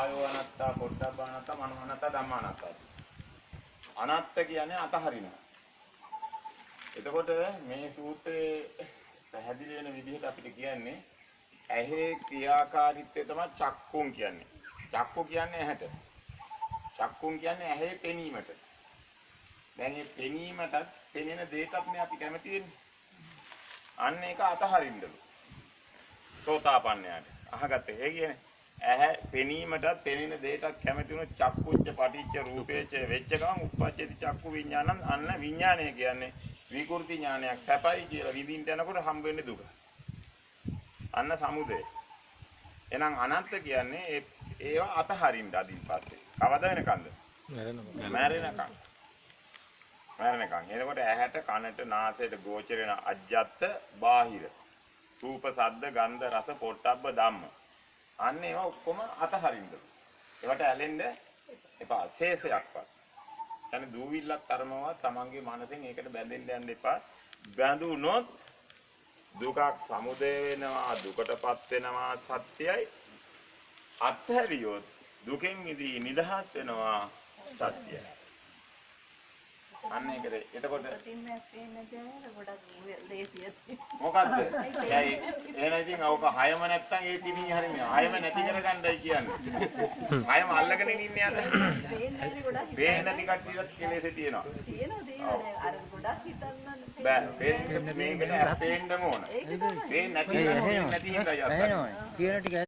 කායෝ අනත්තා, පොට්ටබ්බ අනත්තා, මනෝ අනත්තා, ධම්ම අනත්තා. අනත්ත කියන්නේ අතහරිනවා. එතකොට මේ සූත්‍රයේ පැහැදිලි වෙන විදිහට අපිට කියන්නේ ඇහි ක්‍රියාකාරීත්වය තමයි චක්කුම් කියන්නේ. චක්කු කියන්නේ ඇහැට. චක්කුම් කියන්නේ ඇහි පෙනීමට. දැන් මේ පෙනීමටත් පෙනෙන දෙයකත් මේ අපි කැමති වෙන්නේ. අන්න ඒක අතහරින්නලු. සෝතාපන්නයාට. අහගත්තේ. ඒ කියන්නේ ඇහැ පෙනීමටත් පෙනෙන දෙයටත් කැමති වුණොත් චක්කුච්ච පටිච්ච රූපේච වෙච්ච ගමන් උප්පච්චේති චක්කු විඥානං අන්න විඥානය කියන්නේ විකෘති ඥානයක් සැපයි කියලා විඳින්න යනකොට හම්බ වෙන්නේ දුක. අන්න සමුදය. එහෙනම් අනන්ත කියන්නේ ඒවා අතහරින්න අදින් පස්සේ. කවද වෙනකන්ද? මැරෙනකන්. එතකොට ඇහැට කනට නාසයට ගෝචර වෙන අජ්ජත් බාහිර රූප සද්ද ගන්ධ රස පොට්ටබ්බ ධම්ම. අන්න ඒවා ඔක්කොම අතහරින්න. ඒවට ඇලෙන්න එපා. ශේෂයක්වත්. يعني දූවිල්ලක් තරමවත් තමන්ගේ මනසෙන් ඒකට බැඳෙන්න යන්න එපා. බැඳුනොත් දුකක් සමුදය වෙනවා, දුකටපත් වෙනවා සත්‍යයි. අත්හැරියොත් දුකෙන් මිදී නිදහස් වෙනවා සත්‍යයි. අන්න ඒකද. එතකොට මොකද්ද? එහෙනම් ඉතින් අවක හයම නැත්තම් ඒ තිමින් හරිනේ. හයම නැති කරගන්නයි කියන්නේ. හයම අල්ලගෙන ඉන්නේ අද. පේන්නේ නැති කට්ටියට කෙලෙසේ තියෙනවා. අර ගොඩක් හිතන්න බෑ. මේකට පේන්නම ඕන. පේන්නේ නැති හින්දා යන්න. කියන ටික